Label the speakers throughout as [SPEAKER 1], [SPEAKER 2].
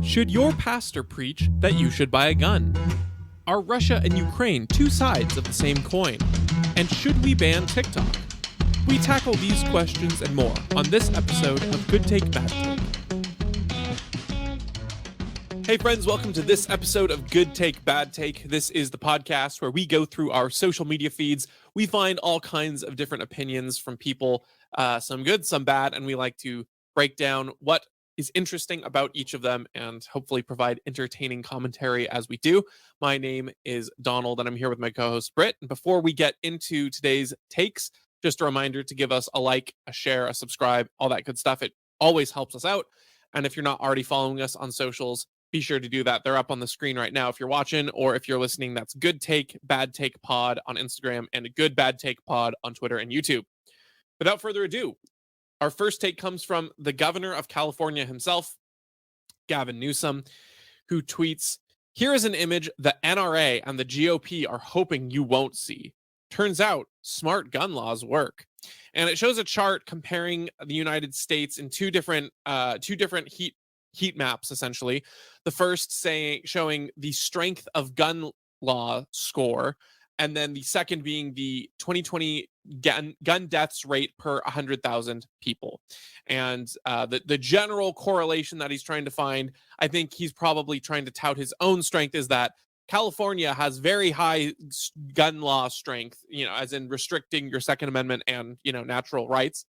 [SPEAKER 1] Should your pastor preach that you should buy a gun? Are Russia and Ukraine two sides of the same coin? And should we ban TikTok? We tackle these questions and more on this episode of Good Take, Bad Take. Hey friends, welcome to this episode of Good Take, Bad Take. This is the podcast where we go through our social media feeds. We find all kinds of different opinions from people, some good, some bad, and we like to break down what is interesting about each of them and hopefully provide entertaining commentary as we do. My name is Donald and I'm here with my co-host Britt. And before we get into today's takes, just a reminder to give us a like, a share, a subscribe, all that good stuff. It always helps us out. And if you're not already following us on socials, be sure to do that. They're up on the screen right now if you're watching, or if you're listening, that's Good Take, Bad Take Pod on Instagram and Good Bad Take Pod on Twitter and YouTube. Without further ado, our first take comes from the governor of California himself, Gavin Newsom, who tweets, "Here is an image the NRA and the GOP are hoping you won't see. Turns out smart gun laws work." And it shows a chart comparing the United States in two different heat maps, essentially. The first showing the strength of gun law score, and then the second being the 2020 gun deaths rate per 100,000 people. And the general correlation that he's trying to find, I think he's probably trying to tout his own strength, is that California has very high gun law strength, as in restricting your Second Amendment and, natural rights,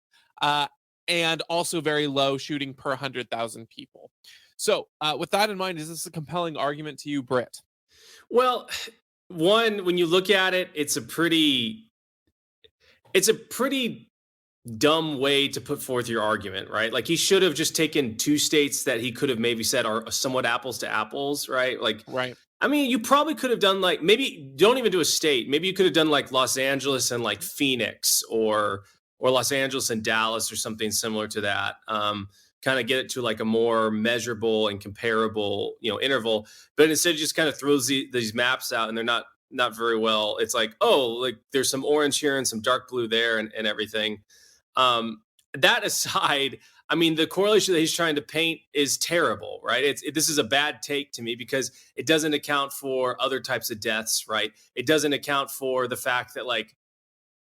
[SPEAKER 1] and also very low shooting per 100,000 people. So with that in mind, is this a compelling argument to you, Britt?
[SPEAKER 2] Well, one, when you look at it, it's a pretty dumb way to put forth your argument, right? Like, he should have just taken two states that he could have maybe said are somewhat apples to apples, right? Like,
[SPEAKER 1] right.
[SPEAKER 2] I mean, you probably could have done, like, maybe don't even do a state. Maybe you could have done like Los Angeles and like Phoenix, or Los Angeles and Dallas, or something similar to that. Kind of get it to like a more measurable and comparable, interval. But instead, it just kind of throws these maps out, and they're not very well. It's like, oh, like there's some orange here and some dark blue there, and everything. That aside, I mean, the correlation that he's trying to paint is terrible, right? This is a bad take to me, because it doesn't account for other types of deaths, right? It doesn't account for the fact that, like,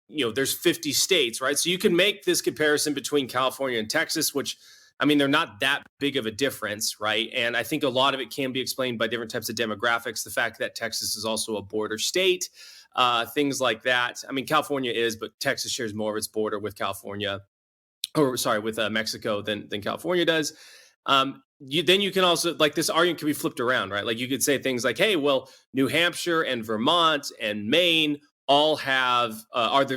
[SPEAKER 2] there's 50 states, right? So you can make this comparison between California and Texas, which, I mean, they're not that big of a difference, right? And I think a lot of it can be explained by different types of demographics. The fact that Texas is also a border state, things like that. I mean, California is, but Texas shares more of its border with with Mexico than California does. Then you can also, like, this argument can be flipped around, right? Like, you could say things like, hey, well, New Hampshire and Vermont and Maine all have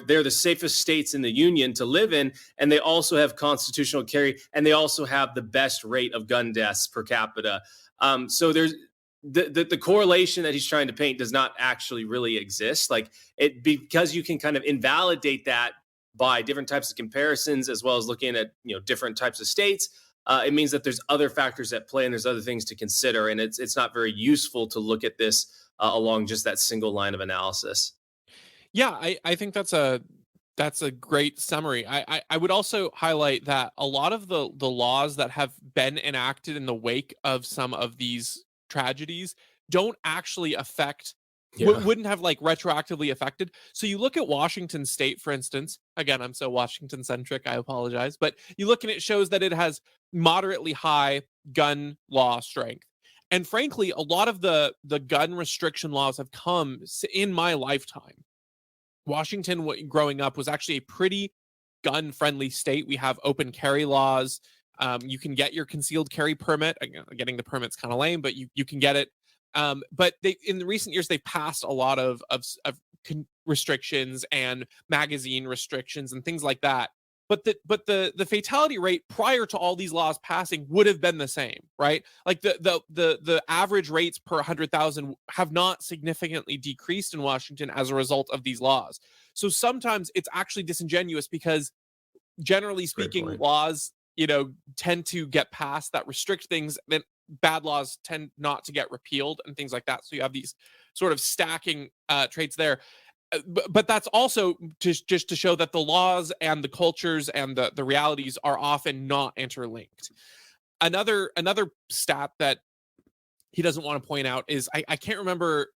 [SPEAKER 2] they're the safest states in the union to live in, and they also have constitutional carry, and they also have the best rate of gun deaths per capita. So there's the correlation that he's trying to paint does not actually really exist. Like, because you can kind of invalidate that by different types of comparisons, as well as looking at different types of states. It means that there's other factors at play, and there's other things to consider, and it's not very useful to look at this along just that single line of analysis.
[SPEAKER 1] Yeah, I think that's a great summary. I would also highlight that a lot of the laws that have been enacted in the wake of some of these tragedies don't actually affect, wouldn't have like retroactively affected. So you look at Washington State, for instance. Again, I'm so Washington centric, I apologize, but you look and it shows that it has moderately high gun law strength. And frankly, a lot of the gun restriction laws have come in my lifetime. Washington, growing up, was actually a pretty gun-friendly state. We have open carry laws. You can get your concealed carry permit. Again, getting the permit's kind of lame, but you can get it. But in the recent years, they've passed a lot of restrictions and magazine restrictions and things like that. But the fatality rate prior to all these laws passing would have been the same, right? Like the average rates per 100,000 have not significantly decreased in Washington as a result of these laws. So sometimes it's actually disingenuous, because generally speaking, laws, tend to get passed that restrict things, then bad laws tend not to get repealed and things like that. So you have these sort of stacking traits there. But that's also just to show that the laws and the cultures and the realities are often not interlinked. Another stat that he doesn't want to point out is I can't remember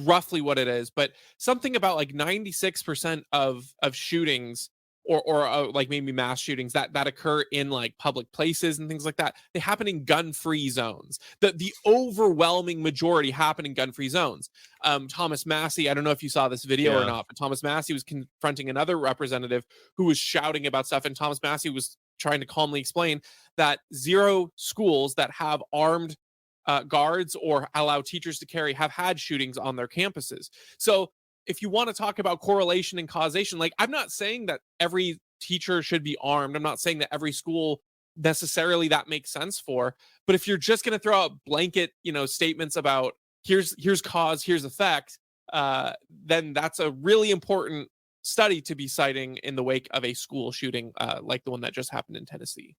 [SPEAKER 1] roughly what it is, but something about like 96% of shootings or like maybe mass shootings that occur in like public places and things like that, they happen in gun-free zones. The overwhelming majority happen in gun-free zones. Thomas Massey, I don't know if you saw this video or
[SPEAKER 2] Yeah.
[SPEAKER 1] not, but Thomas Massey was confronting another representative who was shouting about stuff, and Thomas Massey was trying to calmly explain that 0 schools that have armed guards or allow teachers to carry have had shootings on their campuses. So if you want to talk about correlation and causation, like, I'm not saying that every teacher should be armed. I'm not saying that every school necessarily that makes sense for, but if you're just going to throw out blanket, statements about here's cause, here's effect, then that's a really important study to be citing in the wake of a school shooting like the one that just happened in Tennessee.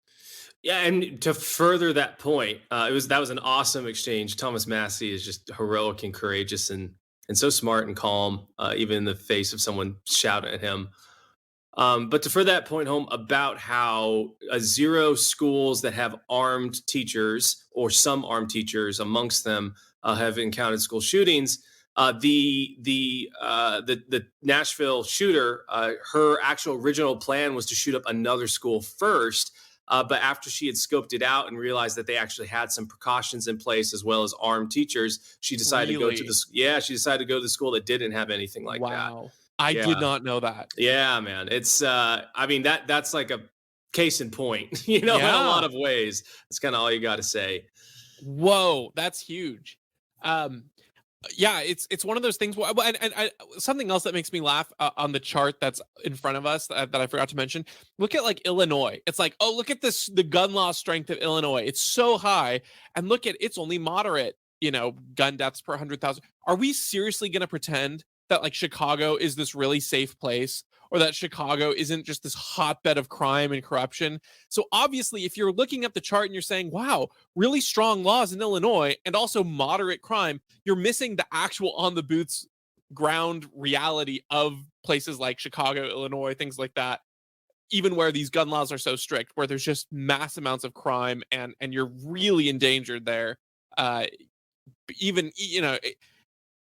[SPEAKER 2] Yeah, and to further that point, that was an awesome exchange. Thomas Massey is just heroic and courageous and so smart and calm, even in the face of someone shouting at him. But to further that point home about how 0 schools that have armed teachers or some armed teachers amongst them have encountered school shootings. The Nashville shooter, her actual original plan was to shoot up another school first. But after she had scoped it out and realized that they actually had some precautions in place as well as armed teachers, she decided to go to she decided to go to the school that didn't have anything like that.
[SPEAKER 1] Wow. I did not know that.
[SPEAKER 2] Yeah, man. It's that's like a case in point, in a lot of ways. That's kind of all you got to say.
[SPEAKER 1] Whoa, that's huge. Yeah, it's one of those things. And something else that makes me laugh on the chart that's in front of us that I forgot to mention. Look at like Illinois. It's like, oh, look at the gun law strength of Illinois. It's so high, and look at it's only moderate. Gun deaths per 100,000. Are we seriously going to pretend that like Chicago is this really safe place, or that Chicago isn't just this hotbed of crime and corruption? So obviously, if you're looking at the chart and you're saying, wow, really strong laws in Illinois and also moderate crime, you're missing the actual on the boots ground reality of places like Chicago, Illinois, things like that, even where these gun laws are so strict, where there's just mass amounts of crime and you're really endangered there. Even,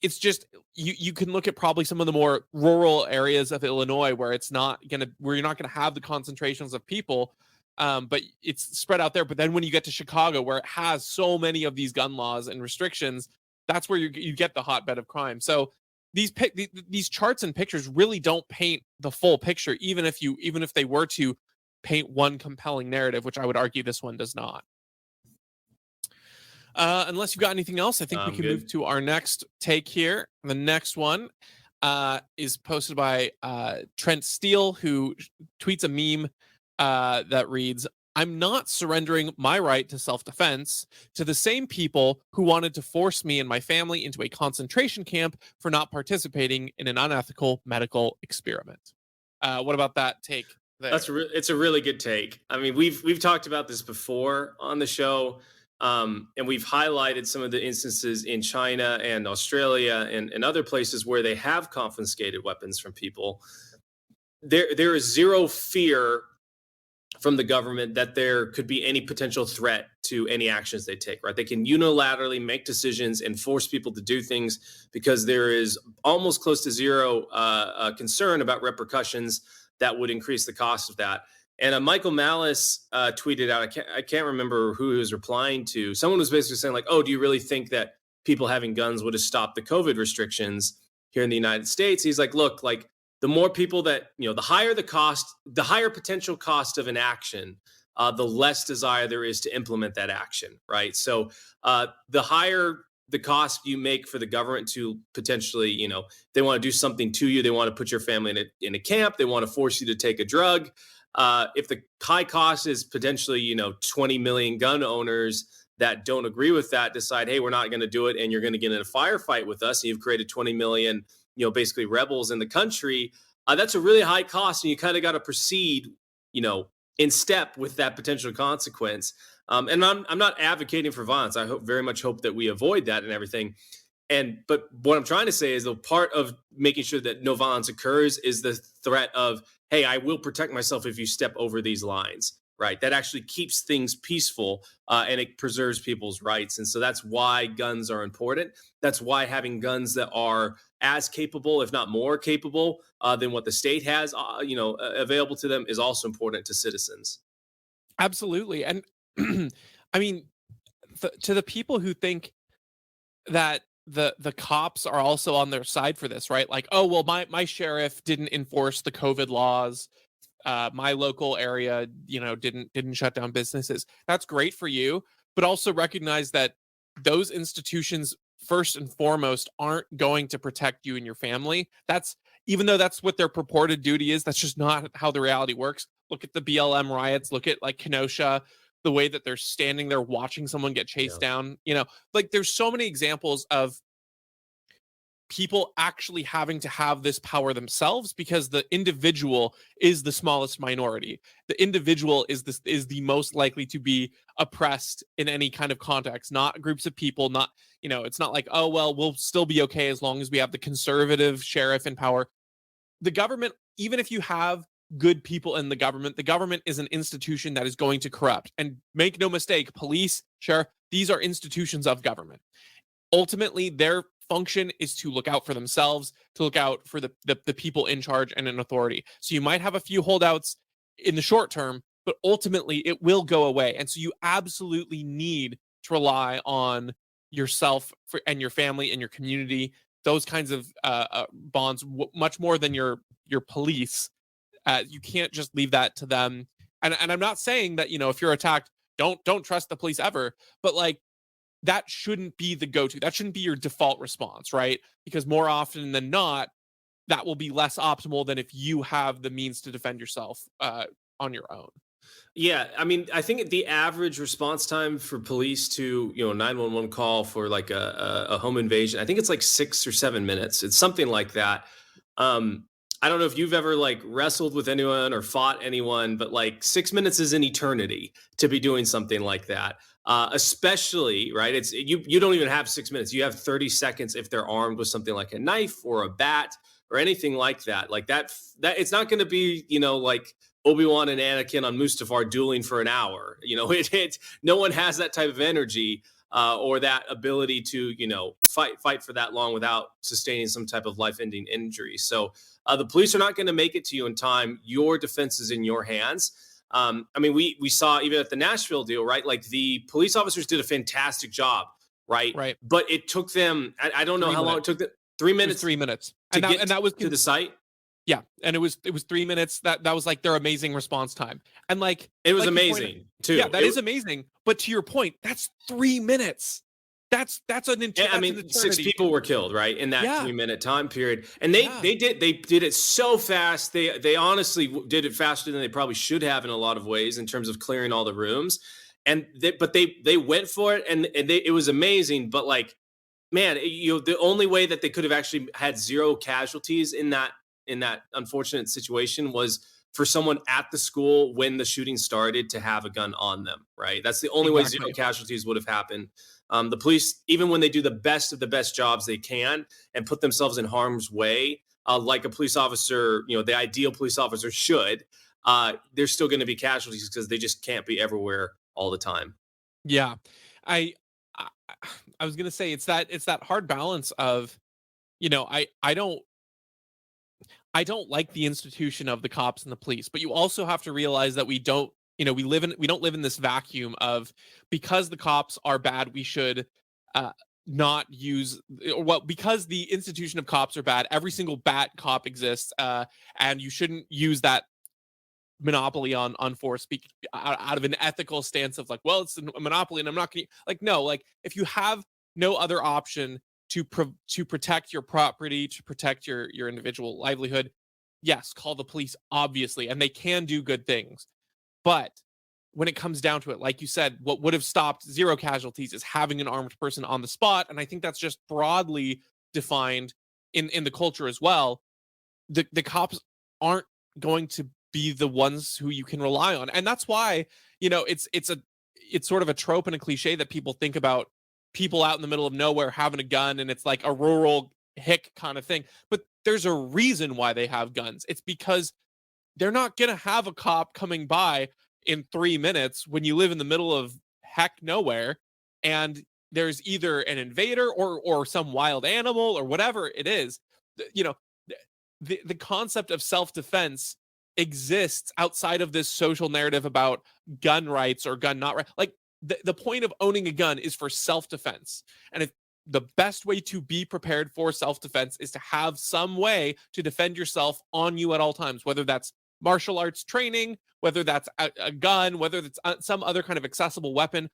[SPEAKER 1] it's just you can look at probably some of the more rural areas of Illinois where you're not gonna have the concentrations of people, but it's spread out there. But then when you get to Chicago, where it has so many of these gun laws and restrictions, that's where you get the hotbed of crime. So these charts and pictures really don't paint the full picture, even if they were to paint one compelling narrative, which I would argue this one does not. Unless you've got anything else, I think we can move to our next take here. The next one is posted by Trent Steele, who tweets a meme that reads, "I'm not surrendering my right to self-defense to the same people who wanted to force me and my family into a concentration camp for not participating in an unethical medical experiment." What about that take there?
[SPEAKER 2] It's a really good take. I mean, we've talked about this before on the show. And we've highlighted some of the instances in China and Australia and other places where they have confiscated weapons from people. There is 0 fear from the government that there could be any potential threat to any actions they take, right? They can unilaterally make decisions and force people to do things because there is almost close to 0 concern about repercussions that would increase the cost of that. And Michael Malice tweeted out, I can't remember who he was replying to. Someone was basically saying like, oh, do you really think that people having guns would have stopped the COVID restrictions here in the United States? He's like, look, like the more people that, the higher the cost, the higher potential cost of an action, the less desire there is to implement that action, right? So the higher the cost you make for the government to potentially, they want to do something to you. They want to put your family in a camp. They want to force you to take a drug. If the high cost is potentially, 20 million gun owners that don't agree with that decide, hey, we're not going to do it, and you're going to get in a firefight with us, and you've created 20 million, basically rebels in the country, that's a really high cost, and you kind of got to proceed, in step with that potential consequence. And I'm not advocating for violence. I very much hope that we avoid that and everything. But what I'm trying to say is the part of making sure that no violence occurs is the threat of, hey, I will protect myself if you step over these lines. right? That actually keeps things peaceful, and it preserves people's rights. And so that's why guns are important. That's why having guns that are as capable, if not more capable, than what the state has, available to them is also important to citizens.
[SPEAKER 1] Absolutely. And I mean, to the people who think that the cops are also on their side for this, right? Like, oh well, my sheriff didn't enforce the COVID laws. My local area, didn't shut down businesses. That's great for you, but also recognize that those institutions first and foremost aren't going to protect you and your family. That's even though that's what their purported duty is, that's just not how the reality works. Look at the BLM riots, look at like Kenosha, the way that they're standing there watching someone get chased
[SPEAKER 2] Yeah.
[SPEAKER 1] down, like there's so many examples of people actually having to have this power themselves because the individual is the smallest minority. The individual is the most likely to be oppressed in any kind of context, not groups of people, not, it's not like, oh well, we'll still be okay as long as we have the conservative sheriff in power. The government, even if you have good people in the government is an institution that is going to corrupt. And make no mistake, police, sheriff, these are institutions of government. Ultimately, their function is to look out for themselves, to look out for the people in charge and in authority. So you might have a few holdouts in the short term, but ultimately it will go away. And so you absolutely need to rely on yourself and your family and your community, those kinds of bonds, much more than your police. You can't just leave that to them. And I'm not saying that, if you're attacked, don't trust the police ever, but like, that shouldn't be the go-to. That shouldn't be your default response, right? Because more often than not, that will be less optimal than if you have the means to defend yourself on your own.
[SPEAKER 2] Yeah, I mean, I think the average response time for police to 911 call for like a home invasion, I think it's like 6 or 7 minutes. It's something like that. I don't know if you've ever like wrestled with anyone or fought anyone, but like 6 minutes is an eternity to be doing something like that. Especially, right? It's you don't even have 6 minutes. You have 30 seconds if they're armed with something like a knife or a bat or anything like that. Like that it's not going to be like Obi-Wan and Anakin on Mustafar dueling for an hour. No one has that type of energy or that ability to fight for that long without sustaining some type of life-ending injury. So the police are not going to make it to you in time. Your defense is in your hands. I mean, we saw even at the Nashville deal, right? Like the police officers did a fantastic job, right?
[SPEAKER 1] Right.
[SPEAKER 2] But it took them, I don't know how long it took them, 3 minutes
[SPEAKER 1] 3 minutes.
[SPEAKER 2] to get
[SPEAKER 1] And that was
[SPEAKER 2] to the site.
[SPEAKER 1] Yeah, and it was 3 minutes. That was like their amazing response time. And like
[SPEAKER 2] It was
[SPEAKER 1] like
[SPEAKER 2] amazing too.
[SPEAKER 1] Yeah, that is amazing. But to your point, that's 3 minutes. That's an
[SPEAKER 2] I mean, 6 people were killed, right, in that
[SPEAKER 1] Yeah.
[SPEAKER 2] 3 minute time period, and they did it so fast. They honestly did it faster than they probably should have in a lot of ways in terms of clearing all the rooms. And they went for it, and it was amazing. But like, man, the only way that they could have actually had zero casualties in that unfortunate situation was for someone at the school when the shooting started to have a gun on them, right? That's the only way zero casualties would have happened. The police, even when they do the best of the best jobs they can and put themselves in harm's way, like a police officer, the ideal police officer should, there's still going to be casualties because they just can't be everywhere all the time.
[SPEAKER 1] Yeah. I I, I was gonna say it's that hard balance of, I don't like the institution of the cops and the police, but you also have to realize that we don't, we don't live in this vacuum of, because the cops are bad, we should not use, well, because the institution of cops are bad, every single bad cop exists, and you shouldn't use that monopoly on force out of an ethical stance of like, well, it's a monopoly and I'm not gonna, like, no, like if you have no other option to protect your property, to protect your individual livelihood, yes, call the police, obviously, and they can do good things. But when it comes down to it, like you said, what would have stopped zero casualties is having an armed person on the spot. And I think that's just broadly defined in the culture as well. The cops aren't going to be the ones who you can rely on. And that's why, it's sort of a trope and a cliche that people think about people out in the middle of nowhere having a gun, and it's like a rural hick kind of thing. But there's a reason why they have guns. It's because they're not going to have a cop coming by in 3 minutes when you live in the middle of heck nowhere, and there's either an invader or some wild animal or whatever it is. You know, the concept of self-defense exists outside of this social narrative about gun rights or gun not right. Like the point of owning a gun is for self-defense. And if the best way to be prepared for self-defense is to have some way to defend yourself on you at all times, whether that's martial arts training, whether that's a gun, whether that's some other kind of accessible weapon,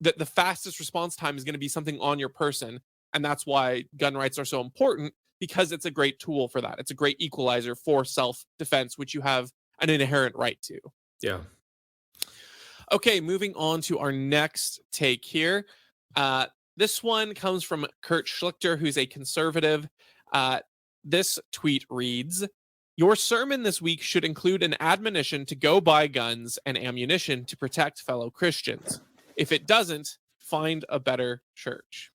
[SPEAKER 1] the fastest response time is going to be something on your person. And that's why gun rights are so important, because it's a great tool for that. It's a great equalizer for self-defense, which you have an inherent right to.
[SPEAKER 2] Yeah.
[SPEAKER 1] Okay, moving on to our next take here. This one comes from Kurt Schlichter, who's a conservative. This tweet reads, "Your sermon this week should include an admonition to go buy guns and ammunition to protect fellow Christians. If it doesn't, find a better church."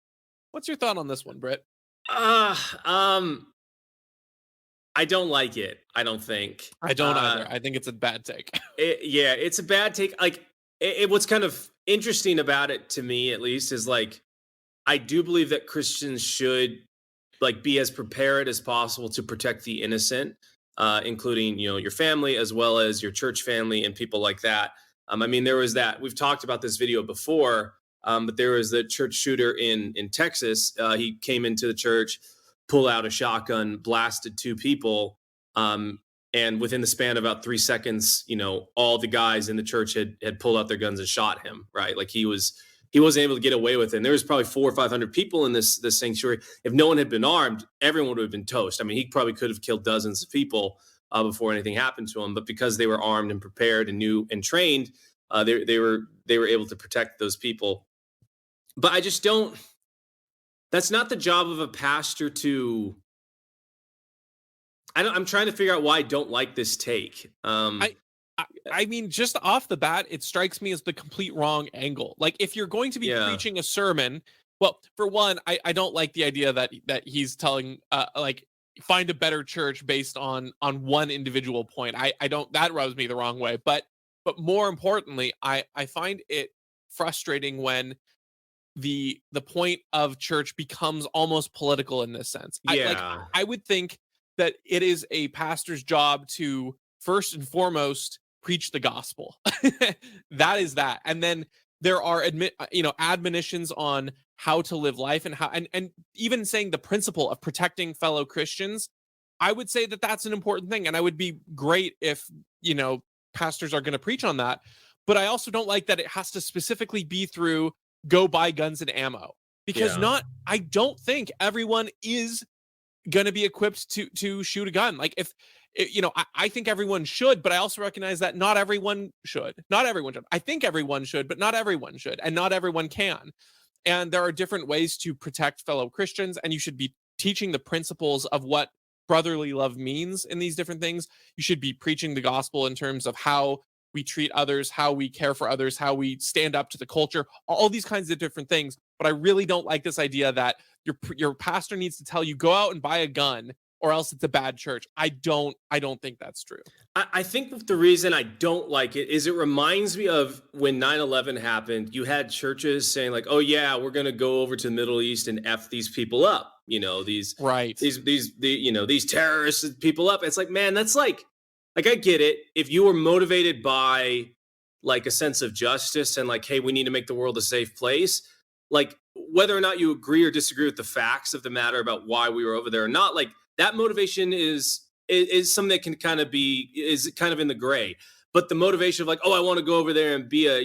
[SPEAKER 1] What's your thought on this one, Britt?
[SPEAKER 2] I don't like it. I don't think.
[SPEAKER 1] I don't either. I think it's a bad take.
[SPEAKER 2] Yeah, it's a bad take. Like, what's kind of interesting about it, to me at least, is like, I do believe that Christians should like be as prepared as possible to protect the innocent, including, you know, your family as well as your church family and people like that. I mean, there was that, we've talked about this video before, but there was the church shooter in Texas. He came into the church, pulled out a shotgun, blasted 2 people. And within the span of about 3 seconds, you know, all the guys in the church had pulled out their guns and shot him, right? Like he wasn't able to get away with it. And there was probably 400 or 500 people in this sanctuary. If no one had been armed, everyone would have been toast. I mean, he probably could have killed dozens of people before anything happened to him. But because they were armed and prepared and knew and trained, they were able to protect those people. But I just don't. That's not the job of a pastor to. I'm trying to figure out why I don't like this take.
[SPEAKER 1] I mean, just off the bat, it strikes me as the complete wrong angle. Like, if you're going to be preaching a sermon, well, for one, I don't like the idea that he's telling like, find a better church based on one individual point. I don't, that rubs me the wrong way. But more importantly, I find it frustrating when the point of church becomes almost political in this sense. I would think that it is a pastor's job to first and foremost preach the gospel. That is that. And then there are admonitions on how to live life and how, and even saying the principle of protecting fellow Christians. I would say that that's an important thing. And I would be great if, you know, pastors are going to preach on that. But I also don't like that it has to specifically be through go buy guns and ammo, because I don't think everyone is going to be equipped to shoot a gun. Like, if you know, I think everyone should, but I also recognize that not everyone should. I think everyone should, but not everyone should, and not everyone can. And there are different ways to protect fellow Christians, and you should be teaching the principles of what brotherly love means in these different things. You should be preaching the gospel in terms of how we treat others, how we care for others, how we stand up to the culture, all these kinds of different things. But I really don't like this idea that your pastor needs to tell you, go out and buy a gun, or else it's a bad church. I don't think that's true.
[SPEAKER 2] I think the reason I don't like it is it reminds me of when 9/11 happened. You had churches saying like, "Oh yeah, we're going to go over to the Middle East and F these people up." You know, these terrorists people up. It's like, man, that's like I get it. If you were motivated by like a sense of justice and like, hey, we need to make the world a safe place, like whether or not you agree or disagree with the facts of the matter about why we were over there or not, like that motivation is something that can kind of in the gray. But the motivation of like, oh, I want to go over there and be a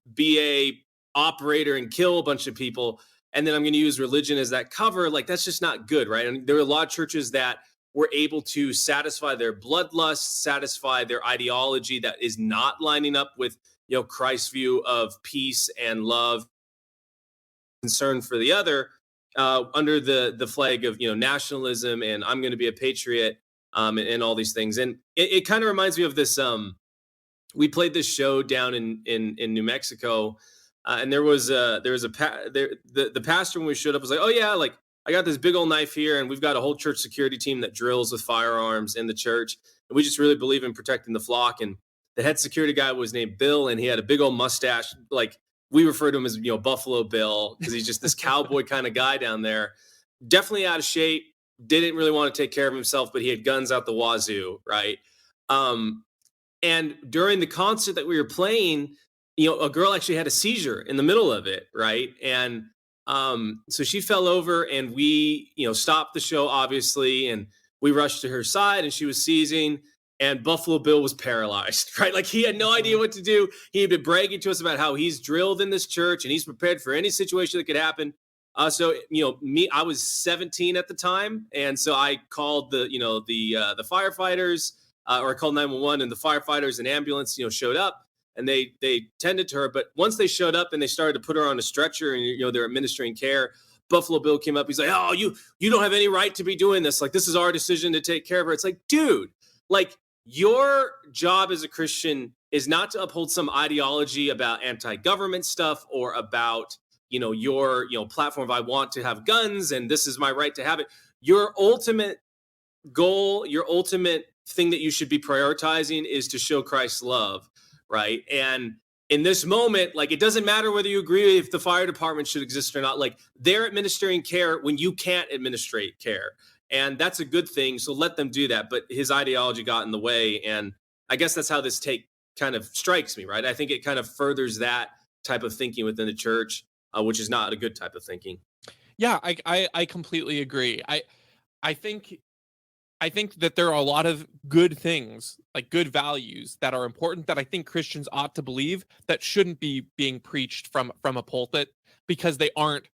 [SPEAKER 2] BA operator and kill a bunch of people, and then I'm going to use religion as that cover, like that's just not good, right? And there are a lot of churches that were able to satisfy their bloodlust, satisfy their ideology that is not lining up with, you know, Christ's view of peace and love, concern for the other, under the flag of, you know, nationalism and I'm going to be a patriot, and all these things. And it kind of reminds me of this. We played this show down in New Mexico, and there was the pastor when we showed up was like, oh yeah, like I got this big old knife here, and we've got a whole church security team that drills with firearms in the church, and we just really believe in protecting the flock. And The head security guy was named Bill, and he had a big old mustache. Like, we refer to him as, Buffalo Bill, because he's just this cowboy kind of guy down there. Definitely out of shape. Didn't really want to take care of himself, but he had guns out the wazoo, right? And during the concert that we were playing, a girl actually had a seizure in the middle of it, right? And so she fell over, and we, stopped the show, obviously, and we rushed to her side, and she was seizing, and Buffalo Bill was paralyzed, right? Like, he had no idea what to do. He had been bragging to us about how he's drilled in this church and he's prepared for any situation that could happen. So, I was 17 at the time, and so I called the firefighters, or I called 911, and the firefighters and ambulance, showed up, and they tended to her. But once they showed up and they started to put her on a stretcher, and they're administering care, Buffalo Bill came up. He's like, "Oh, you don't have any right to be doing this. Like, this is our decision to take care of her." It's like, dude, like, your job as a Christian is not to uphold some ideology about anti-government stuff, or about your platform of, I want to have guns and this is my right to have it. Your ultimate goal, your ultimate thing that you should be prioritizing is to show Christ's love, right? And in this moment, like, it doesn't matter whether you agree if the fire department should exist or not. Like, they're administering care when you can't administrate care, and that's a good thing. So let them do that. But his ideology got in the way, and I guess that's how this take kind of strikes me, right? I think it kind of furthers that type of thinking within the church, which is not a good type of thinking.
[SPEAKER 1] Yeah, I completely agree. I think that there are a lot of good things, like good values, that are important, that I think Christians ought to believe, that shouldn't be being preached from a pulpit, because they aren't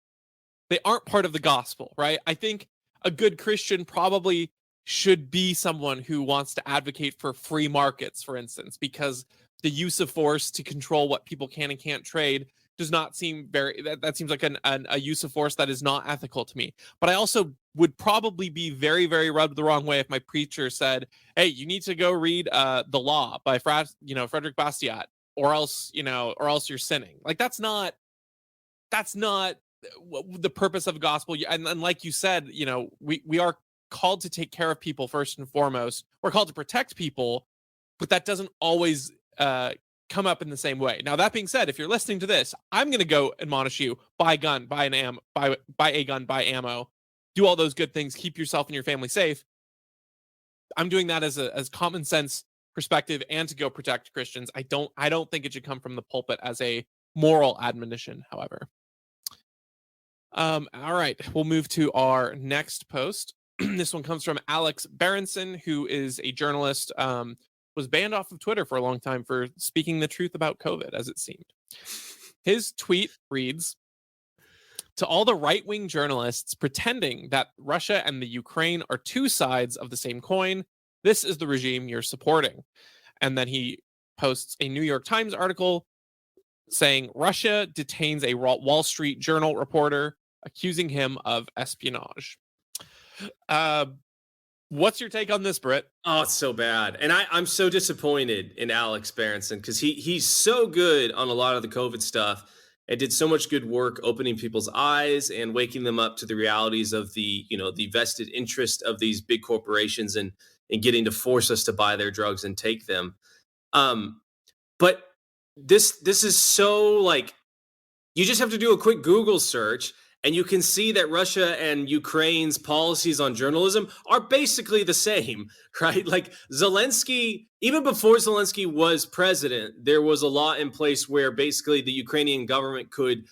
[SPEAKER 1] part of the gospel, right? I think a good Christian probably should be someone who wants to advocate for free markets, for instance, because the use of force to control what people can and can't trade does not seem that seems like a use of force that is not ethical to me. But I also would probably be very, very rubbed the wrong way if my preacher said, "Hey, you need to go read The Law by Frederick Bastiat, or else you're sinning." Like, that's not the purpose of the gospel. And like you said, we are called to take care of people first and foremost. We're called to protect people, but that doesn't always come up in the same way. Now, that being said, if you're listening to this, I'm going to go admonish you: buy a gun, buy ammo, do all those good things, keep yourself and your family safe. I'm doing that as common sense perspective, and to go protect Christians. I don't think it should come from the pulpit as a moral admonition, however. All right, we'll move to our next post. This one comes from Alex Berenson, who is a journalist, was banned off of Twitter for a long time for speaking the truth about COVID, as it seemed. His tweet reads, "To all the right-wing journalists pretending that Russia and the Ukraine are two sides of the same coin, this is the regime you're supporting." And then he posts a New York Times article saying Russia detains a Wall Street Journal reporter, accusing him of espionage. What's your take on this, Britt?
[SPEAKER 2] Oh, it's so bad. And I'm so disappointed in Alex Berenson, because he's so good on a lot of the COVID stuff, and did so much good work opening people's eyes and waking them up to the realities of the vested interest of these big corporations, and getting to force us to buy their drugs and take them. But this is so, like, you just have to do a quick Google search, and you can see that Russia and Ukraine's policies on journalism are basically the same, right? Like, Zelensky, even before Zelensky was president, there was a law in place where basically the Ukrainian government could,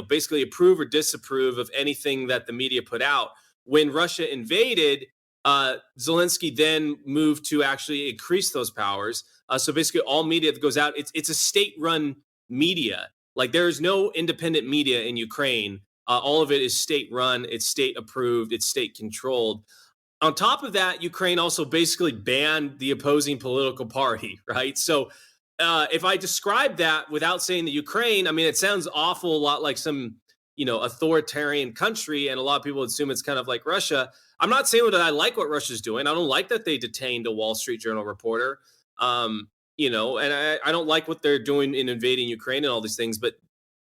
[SPEAKER 2] basically approve or disapprove of anything that the media put out. When Russia invaded, Zelensky then moved to actually increase those powers. So basically, all media that goes out, it's a state-run media. Like, there is no independent media in Ukraine. All of it is state-run, it's state-approved, it's state-controlled. On top of that, Ukraine also basically banned the opposing political party, right? So if I describe that without saying the Ukraine, I mean, it sounds awful, a lot like some, authoritarian country, and a lot of people assume it's kind of like Russia. I'm not saying that I like what Russia's doing. I don't like that they detained a Wall Street Journal reporter. And I don't like what they're doing in invading Ukraine and all these things, but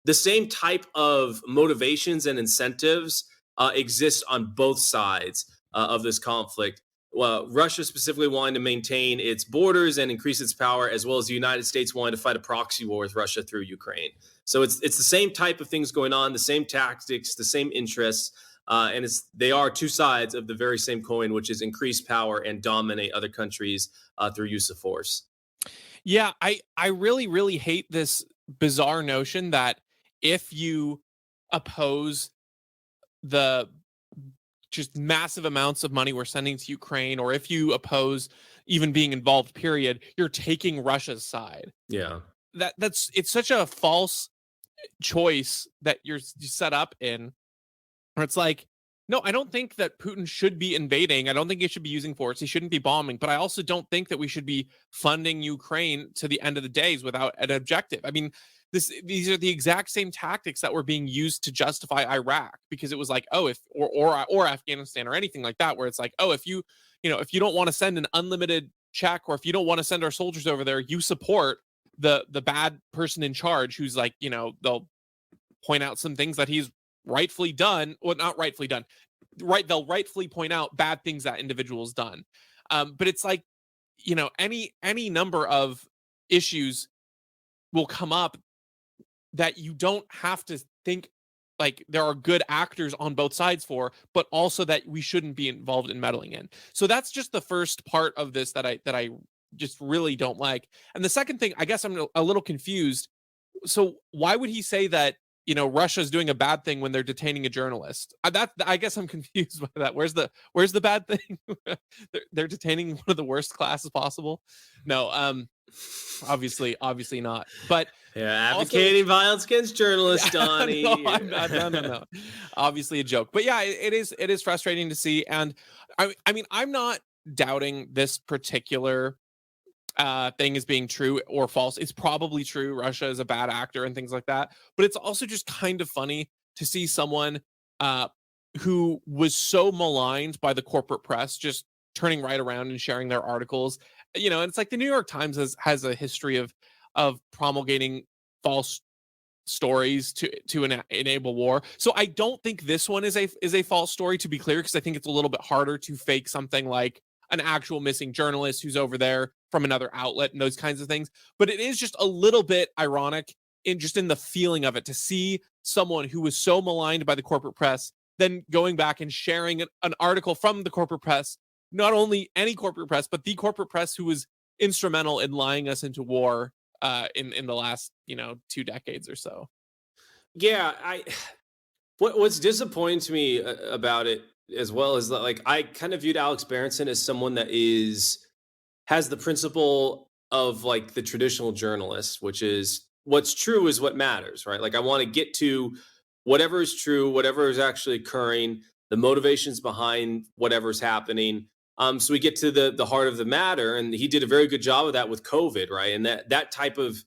[SPEAKER 2] the same type of motivations and incentives exist on both sides of this conflict. Russia specifically wanting to maintain its borders and increase its power, as well as the United States wanting to fight a proxy war with Russia through Ukraine. So it's the same type of things going on, the same tactics, the same interests, and they are two sides of the very same coin, which is increase power and dominate other countries through use of force.
[SPEAKER 1] Yeah, I really really hate this bizarre notion that if you oppose the just massive amounts of money we're sending to Ukraine, or if you oppose even being involved, period, you're taking Russia's side.
[SPEAKER 2] Yeah.
[SPEAKER 1] It's such a false choice that you set up in, where it's like, no, I don't think that Putin should be invading. I don't think he should be using force. He shouldn't be bombing. But I also don't think that we should be funding Ukraine to the end of the days without an objective. I mean, these are the exact same tactics that were being used to justify Iraq, because it was like, oh, if or Afghanistan or anything like that, where it's like, oh, if you if you don't want to send an unlimited check, or if you don't want to send our soldiers over there, you support the bad person in charge, who's like, they'll point out some things that he's rightfully done, well, not rightfully done, right? They'll rightfully point out bad things that individual's done. But it's like, any number of issues will come up that you don't have to think like there are good actors on both sides for, but also that we shouldn't be involved in meddling in. So that's just the first part of this that I just really don't like. And the second thing, I guess I'm a little confused. So why would he say that, Russia's doing a bad thing when they're detaining a journalist? I guess I'm confused by that. Where's the bad thing? they're detaining one of the worst classes possible. No, obviously not. But
[SPEAKER 2] yeah, advocating violence against journalists, Donnie.
[SPEAKER 1] No, no. Obviously a joke. But yeah, it is frustrating to see. And I mean, I'm not doubting this particular thing as being true or false. It's probably true. Russia is a bad actor and things like that. But it's also just kind of funny to see someone who was so maligned by the corporate press just turning right around and sharing their articles. And it's like the New York Times has a history of promulgating false stories to enable war. So I don't think this one is a false story, to be clear, because I think it's a little bit harder to fake something like an actual missing journalist who's over there from another outlet and those kinds of things. But it is just a little bit ironic in the feeling of it, to see someone who was so maligned by the corporate press then going back and sharing an article from the corporate press, not only any corporate press, but the corporate press who was instrumental in lying us into war in the last 2 decades or so.
[SPEAKER 2] Yeah, what's disappointing to me about it as well is that, like, I kind of viewed Alex Berenson as someone that has the principle of like the traditional journalist, which is what's true is what matters, right? Like, I want to get to whatever is true, whatever is actually occurring, the motivations behind whatever's happening. So we get to the heart of the matter, and he did a very good job of that with COVID, right? And that type of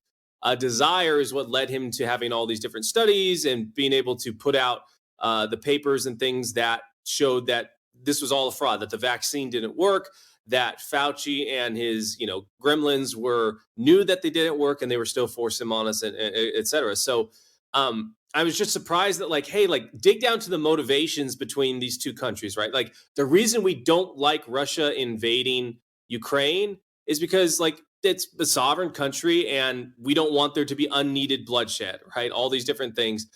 [SPEAKER 2] desire is what led him to having all these different studies and being able to put out the papers and things that showed that this was all a fraud, that the vaccine didn't work, that Fauci and his gremlins knew that they didn't work, and they were still forcing them on us, and et cetera. So I was just surprised that, like, hey, like, dig down to the motivations between these two countries, right? Like, the reason we don't like Russia invading Ukraine is because, like, it's a sovereign country and we don't want there to be unneeded bloodshed, right? All these different things.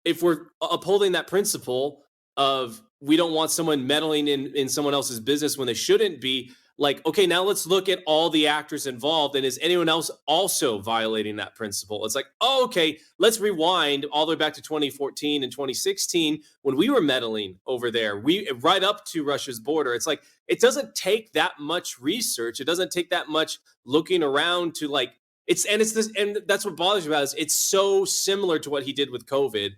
[SPEAKER 2] If we're upholding that principle of we don't want someone meddling in someone else's business when they shouldn't be, like, okay, now let's look at all the actors involved, and is anyone else also violating that principle? It's like, oh, okay, let's rewind all the way back to 2014 and 2016 when we were meddling over there, we right up to Russia's border. It's like, it doesn't take that much research, it doesn't take that much looking around to, like, it's this, and that's what bothers me about it. It's so similar to what he did with COVID,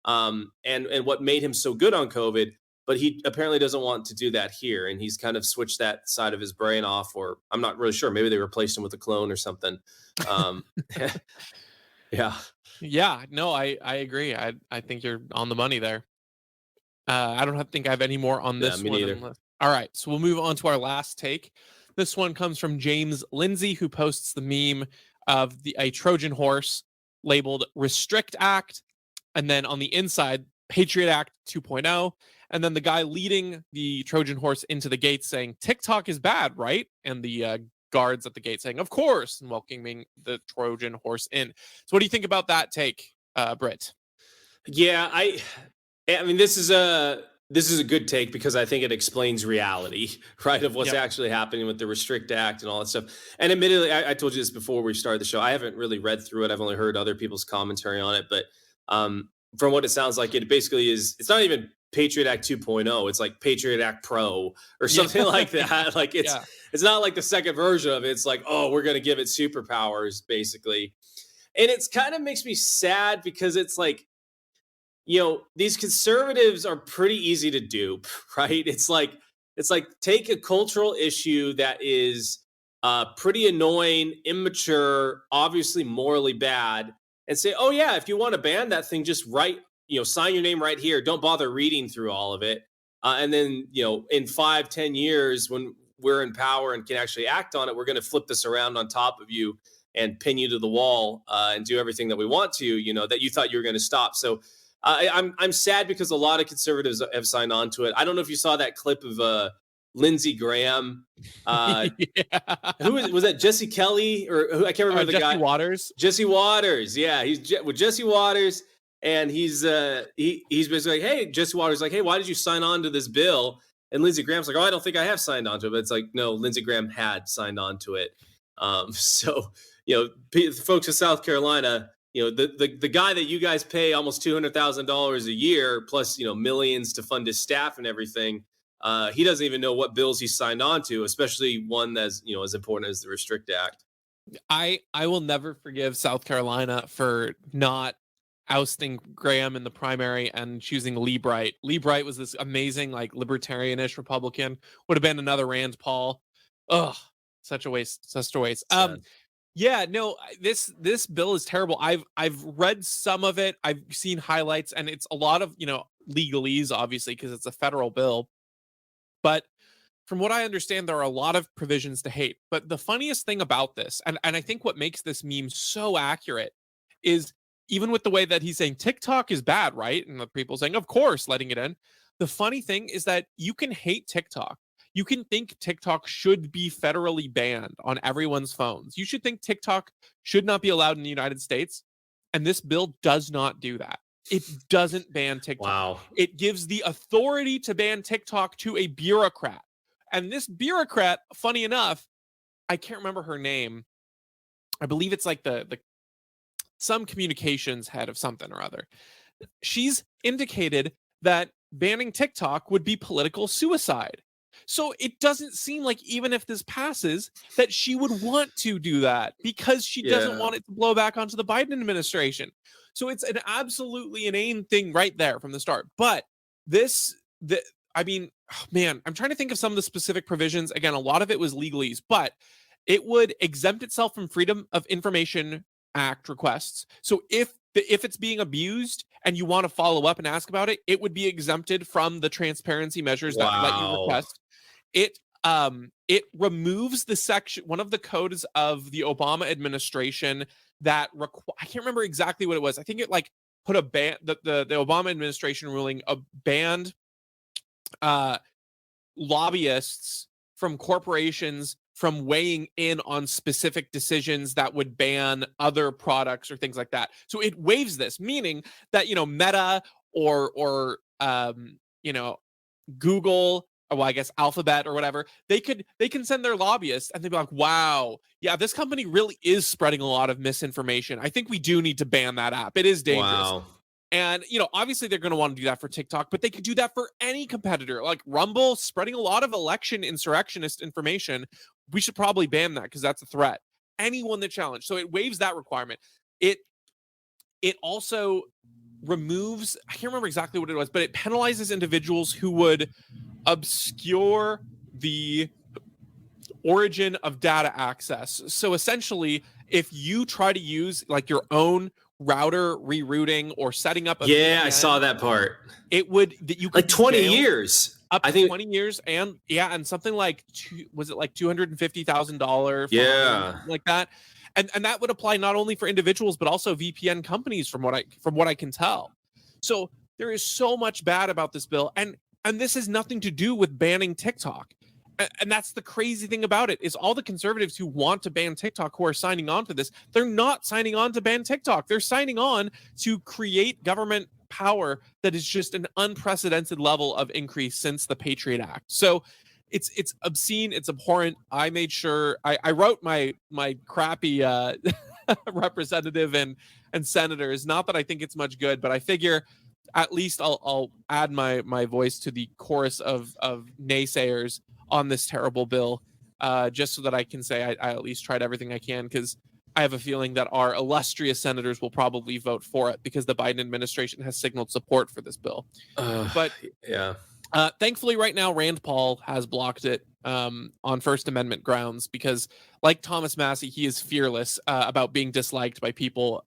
[SPEAKER 2] and what made him so good on COVID. But he apparently doesn't want to do that here, and he's kind of switched that side of his brain off, or I'm not really sure. Maybe they replaced him with a clone or something. Yeah.
[SPEAKER 1] Yeah, no, I agree. I think you're on the money there. I don't think I have any more on this
[SPEAKER 2] me
[SPEAKER 1] one.
[SPEAKER 2] neither.
[SPEAKER 1] All right, so we'll move on to our last take. This one comes from James Lindsay, who posts the meme of a Trojan horse labeled Restrict Act, and then on the inside, Patriot Act 2.0, And then the guy leading the Trojan horse into the gates saying, TikTok is bad, right? And the guards at the gate saying, of course, and welcoming the Trojan horse in. So what do you think about that take, Britt?
[SPEAKER 2] Yeah, I mean, this is a good take because I think it explains reality, right, of what's
[SPEAKER 1] Yep.
[SPEAKER 2] actually happening with the Restrict Act and all that stuff. And admittedly, I told you this before we started the show. I haven't really read through it. I've only heard other people's commentary on it. But from what it sounds like, it basically is. It's not even Patriot Act 2.0. It's like Patriot Act Pro or something like that. Like it's not like the second version of it. It's like, oh, we're going to give it superpowers, basically. And it's kind of makes me sad because it's like, these conservatives are pretty easy to dupe, right? It's like take a cultural issue that is pretty annoying, immature, obviously morally bad, and say, oh yeah, if you want to ban that thing, just write, sign your name right here. Don't bother reading through all of it. And then, in 5-10 years, when we're in power and can actually act on it, we're going to flip this around on top of you and pin you to the wall and do everything that we want to, that you thought you were going to stop. So I'm sad because a lot of conservatives have signed on to it. I don't know if you saw that clip of Lindsey Graham. Who was that? Jesse Kelly or who? I can't remember the
[SPEAKER 1] Jesse
[SPEAKER 2] guy.
[SPEAKER 1] Waters.
[SPEAKER 2] Jesse Waters. Yeah, he's with Jesse Waters, and he's basically like, hey, Jesse Waters, like, hey, why did you sign on to this bill? And Lindsey Graham's like, oh, I don't think I have signed on to it. But it's like, no, Lindsey Graham had signed on to it. So folks in South Carolina. The guy that you guys pay almost $200,000 a year plus, millions to fund his staff and everything. He doesn't even know what bills he signed on to, especially one that's, as important as the Restrict Act.
[SPEAKER 1] I will never forgive South Carolina for not ousting Graham in the primary and choosing Lee Bright. Lee Bright was this amazing, like, libertarianish Republican. Would have been another Rand Paul. Ugh, such a waste. Such a waste.
[SPEAKER 2] Sad.
[SPEAKER 1] Yeah, no, this bill is terrible. I've read some of it. I've seen highlights, and it's a lot of, legalese, obviously, because it's a federal bill. But from what I understand, there are a lot of provisions to hate. But the funniest thing about this, and I think what makes this meme so accurate, is even with the way that he's saying TikTok is bad, right? And the people saying, of course, letting it in. The funny thing is that you can hate TikTok. You can think TikTok should be federally banned on everyone's phones. You should think TikTok should not be allowed in the United States. And this bill does not do that. It doesn't ban TikTok.
[SPEAKER 2] Wow.
[SPEAKER 1] It gives the authority to ban TikTok to a bureaucrat. And this bureaucrat, funny enough, I can't remember her name. I believe it's like the some communications head of something or other. She's indicated that banning TikTok would be political suicide. So it doesn't seem like, even if this passes, that she would want to do that because she doesn't want it to blow back onto the Biden administration. So it's an absolutely inane thing right there from the start. But I mean, oh man, I'm trying to think of some of the specific provisions. Again, a lot of it was legalese, but it would exempt itself from Freedom of Information Act requests. So if it's being abused and you want to follow up and ask about it, it would be exempted from the transparency measures that you request. It removes the section, one of the codes of the Obama administration that I can't remember exactly what it was. I think it like put a ban, the Obama administration ruling banned lobbyists from corporations from weighing in on specific decisions that would ban other products or things like that. So it waives this, meaning that, Meta or Google, or well, I guess Alphabet or whatever, they can send their lobbyists and they'd be like, wow, yeah, this company really is spreading a lot of misinformation. I think we do need to ban that app. It is dangerous.
[SPEAKER 2] Wow.
[SPEAKER 1] And, obviously they're going to want to do that for TikTok, but they could do that for any competitor. Like Rumble spreading a lot of election insurrectionist information. We should probably ban that because that's a threat. Anyone that challenged. So it waives that requirement. It also removes, I can't remember exactly what it was, but it penalizes individuals who would obscure the origin of data access. So essentially, if you try to use like your own router rerouting or setting up a
[SPEAKER 2] VPN,
[SPEAKER 1] VPN,
[SPEAKER 2] I saw that part.
[SPEAKER 1] It would that you could
[SPEAKER 2] like 20
[SPEAKER 1] jail
[SPEAKER 2] years.
[SPEAKER 1] up to
[SPEAKER 2] I think
[SPEAKER 1] 20 years, and something like was it like $250,000
[SPEAKER 2] Yeah.
[SPEAKER 1] like that, and that would apply not only for individuals but also VPN companies from what I can tell. So there is so much bad about this bill, and And this has nothing to do with banning TikTok. And that's the crazy thing about it, is all the conservatives who want to ban TikTok, who are signing on to this, they're not signing on to ban TikTok. They're signing on to create government power that is just an unprecedented level of increase since the Patriot Act. So it's obscene, it's abhorrent. I made sure I wrote my crappy representative and senators. Not that I think it's much good, but I figure at least I'll add my voice to the chorus of naysayers on this terrible bill, just so that I can say I at least tried everything I can, because I have a feeling that our illustrious senators will probably vote for it because the Biden administration has signaled support for this bill. But
[SPEAKER 2] yeah.
[SPEAKER 1] Thankfully, right now, Rand Paul has blocked it on First Amendment grounds because, like Thomas Massey, he is fearless about being disliked by people,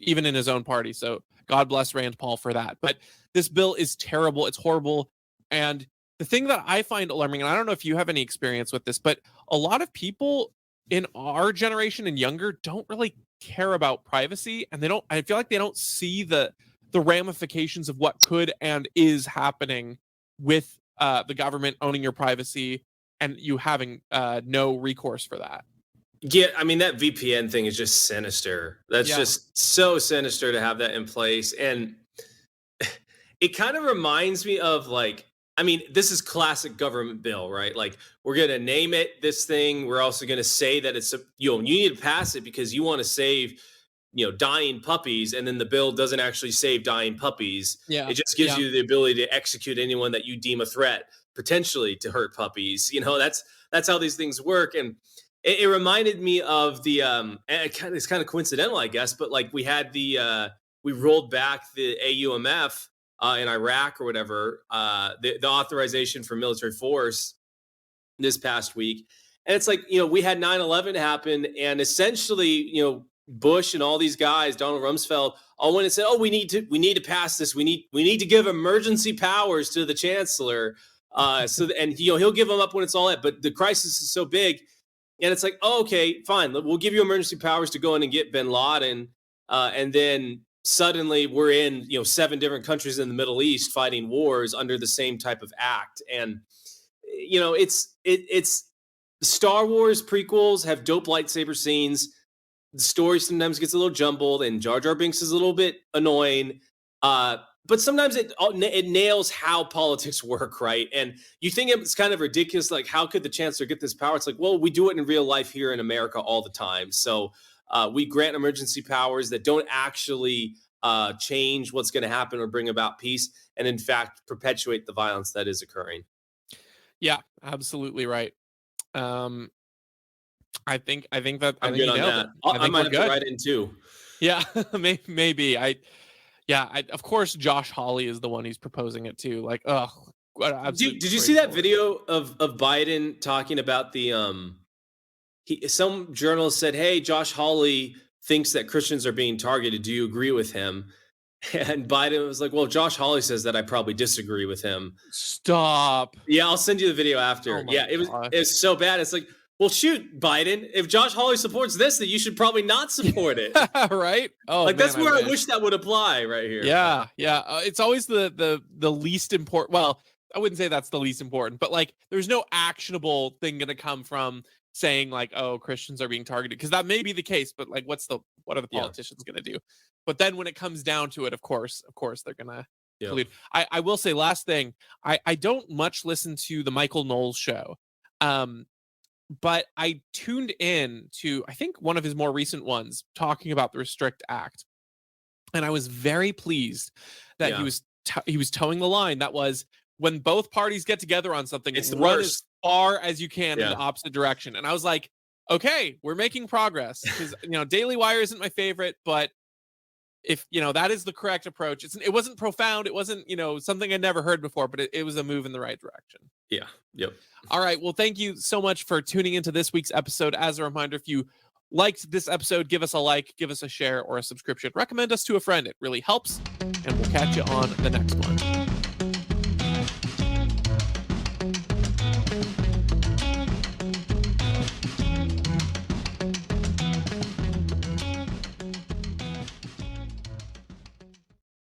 [SPEAKER 1] even in his own party. So God bless Rand Paul for that. But this bill is terrible. It's horrible. And the thing that I find alarming, and I don't know if you have any experience with this, but a lot of people in our generation and younger don't really care about privacy. And I feel like they don't see the ramifications of what could and is happening with the government owning your privacy and you having no recourse for that.
[SPEAKER 2] Yeah, I mean, that VPN thing is just sinister. That's just so sinister to have that in place. And it kind of reminds me of, like, I mean, this is classic government bill, right? Like, we're going to name it this thing. We're also going to say that it's, you need to pass it because you want to save, dying puppies. And then the bill doesn't actually save dying puppies.
[SPEAKER 1] Yeah.
[SPEAKER 2] It just gives you the ability to execute anyone that you deem a threat, potentially to hurt puppies. That's how these things work. And it reminded me of the, it's kind of coincidental, I guess, but like we rolled back the AUMF in Iraq or whatever, the authorization for military force this past week. And it's like, we had 9/11 happen, and essentially, Bush and all these guys, Donald Rumsfeld, all went and said, "Oh, we need to pass this. We need to give emergency powers to the chancellor." He'll give them up when it's all at. But the crisis is so big, and it's like, "Oh, okay, fine. We'll give you emergency powers to go in and get Bin Laden," and then suddenly we're in 7 different countries in the Middle East fighting wars under the same type of act. And it's Star Wars prequels have dope lightsaber scenes. The story sometimes gets a little jumbled, and Jar Jar Binks is a little bit annoying. But sometimes it nails how politics work, right? And you think it's kind of ridiculous, like, how could the chancellor get this power? It's like, well, we do it in real life here in America all the time. So we grant emergency powers that don't actually change what's going to happen or bring about peace, and in fact perpetuate the violence that is occurring.
[SPEAKER 1] Yeah, absolutely right. I think that
[SPEAKER 2] I'm good on that. I might have to write in too.
[SPEAKER 1] Yeah, maybe. Of course, Josh Hawley is the one who's proposing it too. Like,
[SPEAKER 2] did you see that video of Biden talking about the some journalist said, "Hey, Josh Hawley thinks that Christians are being targeted. Do you agree with him?" And Biden was like, "Well, Josh Hawley says that. I probably disagree with him."
[SPEAKER 1] Stop.
[SPEAKER 2] Yeah, I'll send you the video after. It was so bad. It's like, well, shoot, Biden, if Josh Hawley supports this, then you should probably not support it.
[SPEAKER 1] Right? Oh,
[SPEAKER 2] like, that's where I wish that would apply right here.
[SPEAKER 1] Yeah. It's always the least important. Well, I wouldn't say that's the least important, but like, there's no actionable thing going to come from saying like, oh, Christians are being targeted, because that may be the case, but like, what are the politicians going to do? But then when it comes down to it, of course, they're going to collude. I will say, last thing, I don't much listen to the Michael Knowles show. But I tuned in to, I think, one of his more recent ones talking about the Restrict Act. And I was very pleased that he was towing the line. That was, when both parties get together on something,
[SPEAKER 2] it's the
[SPEAKER 1] run
[SPEAKER 2] worst.
[SPEAKER 1] as far as you can in the opposite direction. And I was like, okay, we're making progress. Because, Daily Wire isn't my favorite, but if, that is the correct approach. It wasn't profound. It wasn't, something I'd never heard before, but it was a move in the right direction.
[SPEAKER 2] Yeah. Yep.
[SPEAKER 1] All right. Well, thank you so much for tuning into this week's episode. As a reminder, if you liked this episode, give us a like, give us a share, or a subscription. Recommend us to a friend. It really helps. And we'll catch you on the next one.